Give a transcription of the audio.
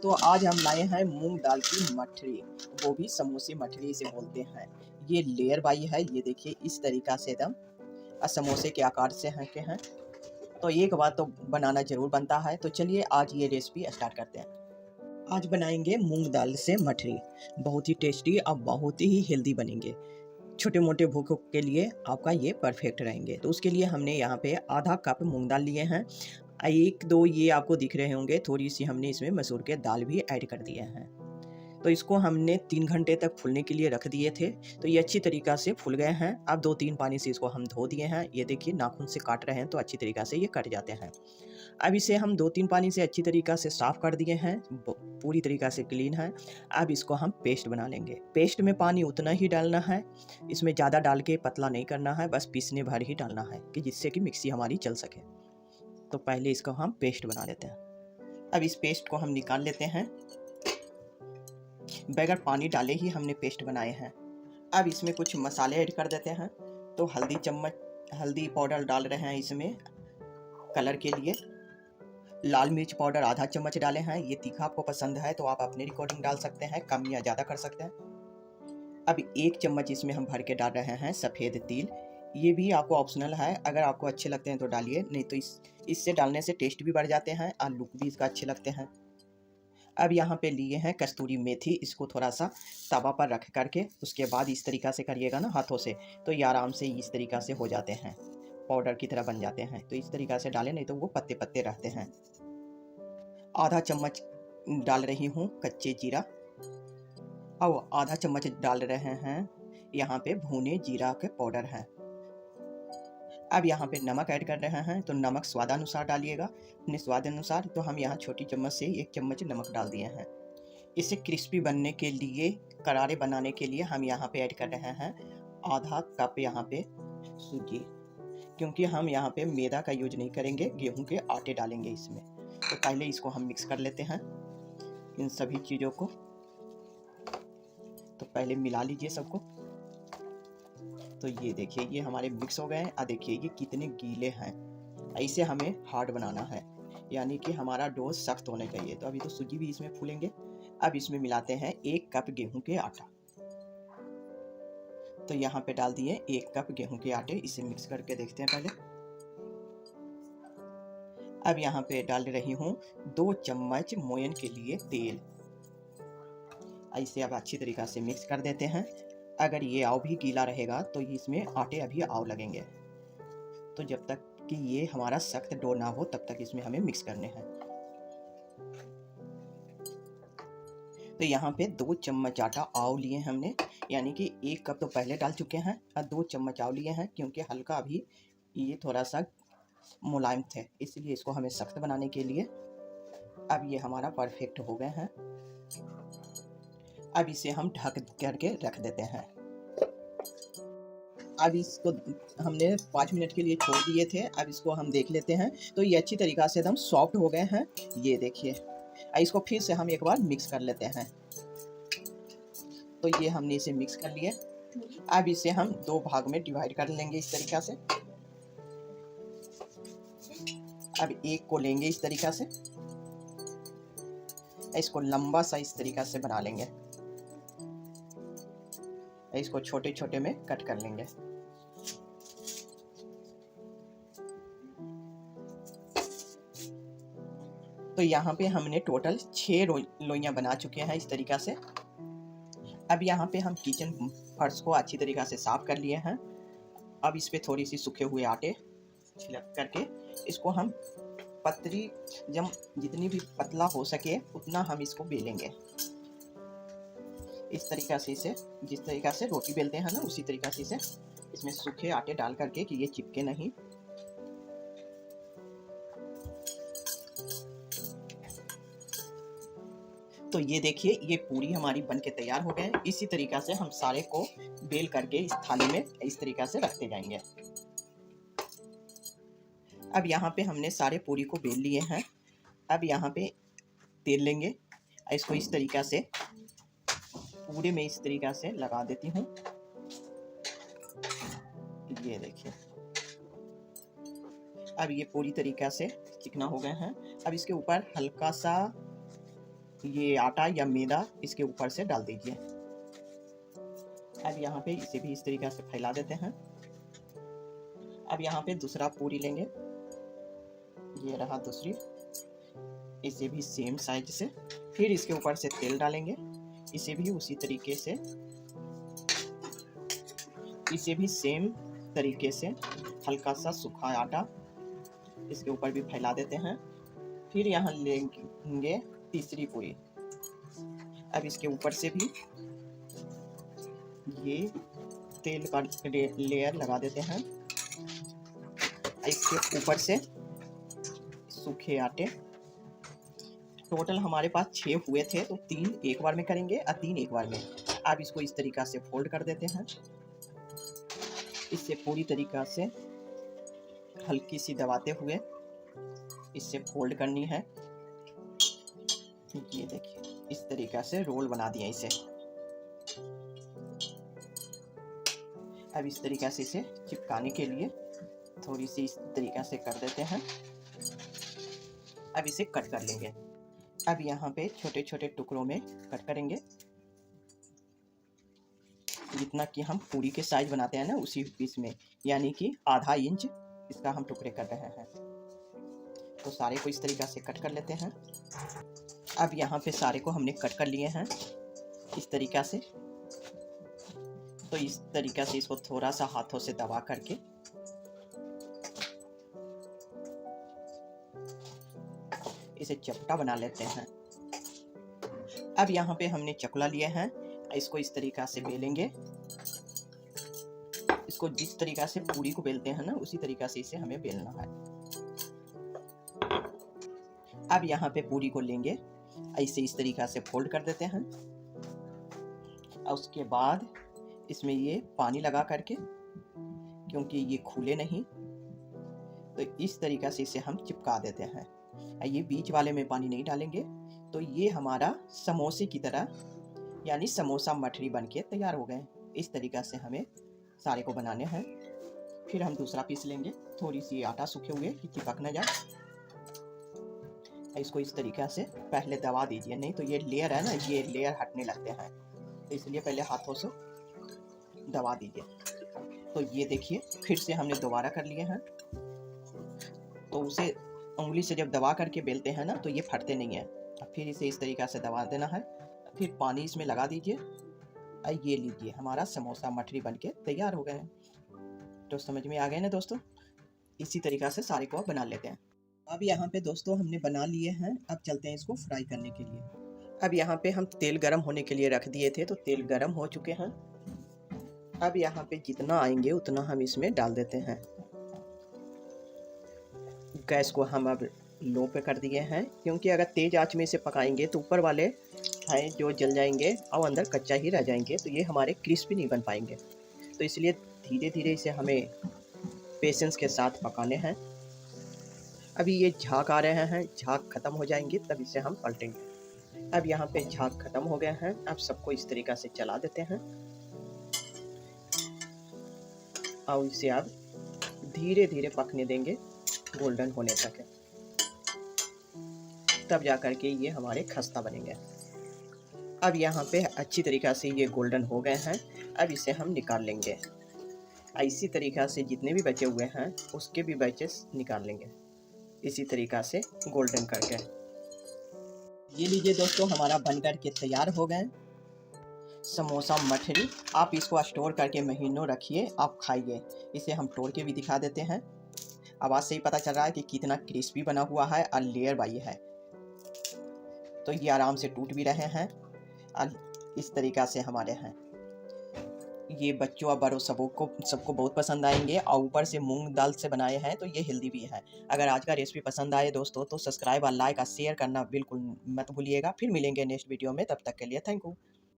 तो आज हम लाए हैं मूंग दाल की मठरी, वो भी समोसे मठरी इसे बोलते हैं। ये लेयर बाई है, ये देखिए इस तरीका से एकदम समोसे के आकार से हैं के हैं। तो एक बार तो बनाना ज़रूर बनता है। तो चलिए आज ये रेसिपी स्टार्ट करते हैं। आज बनाएंगे मूंग दाल से मठरी, बहुत ही टेस्टी और बहुत ही हेल्दी बनेंगे। छोटे मोटे भूखों के लिए आपका ये परफेक्ट रहेंगे। तो उसके लिए हमने यहाँ पे आधा कप मूंग दाल लिए हैं। एक दो ये आपको दिख रहे होंगे, थोड़ी सी हमने इसमें मसूर के दाल भी ऐड कर दिए हैं। तो इसको हमने 3 घंटे तक फूलने के लिए रख दिए थे। तो ये अच्छी तरीक़ा से फूल गए हैं। अब 2-3 पानी से इसको हम धो दिए हैं। ये देखिए नाखून से काट रहे हैं तो अच्छी तरीक़ा से ये कट जाते हैं। अब इसे हम 2-3 पानी से अच्छी तरीक़ा से साफ़ कर दिए हैं, पूरी तरीक़ा से क्लीन है। अब इसको हम पेस्ट बना लेंगे। पेस्ट में पानी उतना ही डालना है, इसमें ज़्यादा डाल के पतला नहीं करना है, बस पीसने भर ही डालना है कि जिससे कि मिक्सी हमारी चल सके। तो पहले इसको हम पेस्ट बना लेते हैं। अब इस पेस्ट को हम निकाल लेते हैं। बगैर पानी डाले ही हमने पेस्ट बनाए हैं। अब इसमें कुछ मसाले ऐड कर देते हैं। तो हल्दी पाउडर डाल रहे हैं इसमें कलर के लिए। लाल मिर्च पाउडर आधा चम्मच डाले हैं। ये तीखा आपको पसंद है तो आप अपने अकॉर्डिंग डाल सकते हैं, कम या ज़्यादा कर सकते हैं। अब 1 चम्मच इसमें हम भर के डाल रहे हैं सफ़ेद तिल। ये भी आपको ऑप्शनल है, अगर आपको अच्छे लगते हैं तो डालिए, नहीं तो इससे डालने से टेस्ट भी बढ़ जाते हैं और लुक भी इसका अच्छे लगते हैं। अब यहाँ पे लिए हैं कस्तूरी मेथी, इसको थोड़ा सा तवा पर रख करके उसके बाद इस तरीक़ा से करिएगा ना हाथों से, तो ये आराम से इस तरीक़ा से हो जाते हैं, पाउडर की तरह बन जाते हैं। तो इस तरीक़ा से डालें, नहीं तो वो पत्ते पत्ते रहते हैं। आधा चम्मच डाल रही हूँ कच्चे जीरा और आधा चम्मच डाल रहे हैं यहाँ पे भुने जीरा के पाउडर है। अब यहाँ पे नमक ऐड कर रहे हैं, तो नमक स्वादानुसार डालिएगा, अपने स्वाद अनुसार। तो हम यहाँ छोटी चम्मच से 1 चम्मच नमक डाल दिए हैं। इसे क्रिस्पी बनने के लिए, करारे बनाने के लिए हम यहाँ पे ऐड कर रहे हैं आधा कप यहाँ पे सूजी, क्योंकि हम यहाँ पे मैदा का यूज नहीं करेंगे, गेहूं के आटे डालेंगे इसमें। तो पहले इसको हम मिक्स कर लेते हैं इन सभी चीज़ों को। तो पहले मिला लीजिए सबको। तो ये देखिए ये हमारे मिक्स हो गए हैं। देखिए ये कितने गीले हैं, ऐसे हमें हार्ड बनाना है, यानी कि हमारा डो सख्त होने चाहिए। तो अभी तो सूजी भी इसमें फूलेंगे। अब इसमें मिलाते हैं 1 कप गेहूं के आटा। तो यहाँ पे डाल दिए 1 कप गेहूं के आटे, इसे मिक्स करके देखते हैं पहले। अब यहाँ पे डाल रही हूँ 2 चम्मच मोयन के लिए तेल। ऐसे अब अच्छी तरीक़ा से मिक्स कर देते हैं। अगर ये आव भी गीला रहेगा तो इसमें आटे अभी आव लगेंगे। तो जब तक कि ये हमारा सख्त डो ना हो तब तक इसमें हमें मिक्स करने हैं। तो यहाँ पे 2 चम्मच आटा आव लिए हमने, यानी कि 1 कप तो पहले डाल चुके हैं और 2 चम्मच आव लिए हैं, क्योंकि हल्का अभी ये थोड़ा सा मुलायम थे, इसलिए इसको हमें सख्त बनाने के लिए। अब ये हमारा परफेक्ट हो गए हैं। अब इसे हम ढक करके रख देते हैं। अब इसको हमने 5 मिनट के लिए छोड़ दिए थे। अब इसको हम देख लेते हैं। तो ये अच्छी तरीक़ा से एकदम सॉफ्ट हो गए हैं, ये देखिए। इसको फिर से हम एक बार मिक्स कर लेते हैं। तो ये हमने इसे मिक्स कर लिए। अब इसे हम 2 भाग में डिवाइड कर लेंगे इस तरीक़ा से। अब एक को लेंगे इस तरीक़ा से, इसको लंबा सा इस तरीक़ा से बना लेंगे, इसको छोटे छोटे में कट कर लेंगे। तो यहाँ पे हमने टोटल 6 लोइयाँ बना चुके हैं इस तरीक़ा से। अब यहाँ पे हम किचन फर्श को अच्छी तरीक़ा से साफ़ कर लिए हैं। अब इस पे थोड़ी सी सूखे हुए आटे छिड़क करके इसको हम पतली, जब जितनी भी पतला हो सके उतना हम इसको बेलेंगे। इस तरीक़ा से इसे, जिस तरीक़ा से रोटी बेलते हैं ना, उसी तरीक़ा से इसे इसमें सूखे आटे डाल करके कि ये चिपके नहीं। तो ये देखिए ये पूरी हमारी बन के तैयार हो गए। इसी तरीक़ा से हम सारे को बेल करके इस थाली में इस तरीक़ा से रखते जाएंगे। अब यहाँ पे हमने सारे पूरी को बेल लिए हैं। अब यहाँ पे तेल लेंगे, इसको इस तरीक़ा से पूरे में इस तरीक़ा से लगा देती हूँ। ये देखिए अब ये पूरी तरीक़ा से चिकना हो गए हैं। अब इसके ऊपर हल्का सा ये आटा या मैदा इसके ऊपर से डाल दीजिए। अब यहाँ पे इसे भी इस तरीक़े से फैला देते हैं। अब यहाँ पे दूसरा पूरी लेंगे, ये रहा दूसरी, इसे भी सेम साइज से, फिर इसके ऊपर से तेल डालेंगे, इसे भी उसी तरीके से, इसे भी सेम तरीके से हल्का सा सूखा आटा इसके ऊपर भी फैला देते हैं। फिर यहाँ लेंगे तीसरी पूरी। अब इसके ऊपर से भी ये तेल का लेयर लगा देते हैं। इसके ऊपर से सूखे आटे, टोटल हमारे पास 6 हुए थे, तो 3 एक बार में करेंगे और 3 एक बार में। अब इसको इस तरीक़ा से फोल्ड कर देते हैं। इससे पूरी तरीक़ा से हल्की सी दबाते हुए इससे फोल्ड करनी है। ये देखिए इस तरीक़ा से रोल बना दिया इसे। अब इस तरीक़ा से इसे चिपकाने के लिए थोड़ी सी इस तरीक़ा से कर देते हैं। अब इसे कट कर लेंगे। अब यहाँ पे छोटे छोटे टुकड़ों में कट करेंगे, जितना कि हम पूरी के साइज बनाते हैं ना उसी पीस में, यानी कि आधा इंच इसका हम टुकड़े कर रहे हैं। तो सारे को इस तरीक़ा से कट कर लेते हैं। अब यहाँ पे सारे को हमने कट कर लिए हैं इस तरीक़ा से। तो इस तरीक़ा से इसको थोड़ा सा हाथों से दबा करके इसे चपटा बना लेते हैं। अब यहाँ पे हमने चकला लिया है, इसको इस तरीक़ा से बेलेंगे। इसको जिस तरीक़ा से पूरी को बेलते हैं ना उसी तरीक़ा से इसे हमें बेलना है। अब यहाँ पे पूरी को लेंगे, ऐसे इस तरीक़ा से फोल्ड कर देते हैं। और उसके बाद इसमें ये पानी लगा करके, क्योंकि ये खुले नहीं, तो इस तरीक़ा से इसे हम चिपका देते हैं। ये बीच वाले में पानी नहीं डालेंगे, तो ये हमारा समोसे की तरह, यानी समोसा मठरी बनके तैयार हो गए। इस तरीक़ा से हमें सारे को बनाने हैं। फिर हम दूसरा पीस लेंगे, थोड़ी सी आटा सूखे हुए कि चिपक न जाए। इसको इस तरीक़ा से पहले दबा दीजिए, नहीं तो ये लेयर है ना, ये लेयर हटने लगते हैं, तो इसलिए पहले हाथों से दबा दीजिए। तो ये देखिए फिर से हमने दोबारा कर लिए हैं। तो उसे उंगली से जब दबा करके बेलते हैं ना तो ये फटते नहीं हैं। फिर इसे इस तरीक़ा से दबा देना है, फिर पानी इसमें लगा दीजिए। ये लीजिए हमारा समोसा मठरी बनके तैयार हो गए हैं। तो समझ में आ गए ना दोस्तों, इसी तरीक़ा से सारे को बना लेते हैं। अब यहाँ पे दोस्तों हमने बना लिए हैं, अब चलते हैं इसको फ्राई करने के लिए। अब यहाँ पे हम तेल गरम होने के लिए रख दिए थे, तो तेल गरम हो चुके हैं। अब यहाँ पे जितना आएंगे उतना हम इसमें डाल देते हैं। गैस को हम अब लो पे कर दिए हैं, क्योंकि अगर तेज़ आंच में इसे पकाएंगे तो ऊपर वाले हैं जो जल जाएंगे और अंदर कच्चा ही रह जाएंगे, तो ये हमारे क्रिस्पी नहीं बन पाएंगे। तो इसलिए धीरे धीरे इसे हमें पेशेंस के साथ पकाने हैं। अभी ये झाग आ रहे हैं, झाग ख़त्म हो जाएंगे तब इसे हम पलटेंगे। अब यहाँ पे झाग ख़त्म हो गए हैं, अब सबको इस तरीक़ा से चला देते हैं और इसे अब धीरे धीरे पकने देंगे गोल्डन होने तक, तब जा कर के ये हमारे खस्ता बनेंगे। अब यहाँ पे अच्छी तरीक़ा से ये गोल्डन हो गए हैं, अब इसे हम निकाल लेंगे। इसी तरीक़ा से जितने भी बचे हुए हैं उसके भी बैचेस निकाल लेंगे, इसी तरीक़ा से गोल्डन करके। ये लीजिए दोस्तों, हमारा बनकर के तैयार हो गए समोसा मठरी। आप इसको स्टोर करके महीनों रखिए, आप खाइए। इसे हम तोड़ के भी दिखा देते हैं। आवाज़ से ही पता चल रहा है कि कितना क्रिस्पी बना हुआ है और लेयर बाई है। तो ये आराम से टूट भी रहे हैं और इस तरीक़ा से हमारे हैं। ये बच्चों और बड़ों सबको बहुत पसंद आएंगे, और ऊपर से मूंग दाल से बनाए हैं तो ये हेल्दी भी है। अगर आज का रेसिपी पसंद आए दोस्तों तो सब्सक्राइब और लाइक और शेयर करना बिल्कुल मत भूलिएगा। फिर मिलेंगे नेक्स्ट वीडियो में, तब तक के लिए थैंक यू।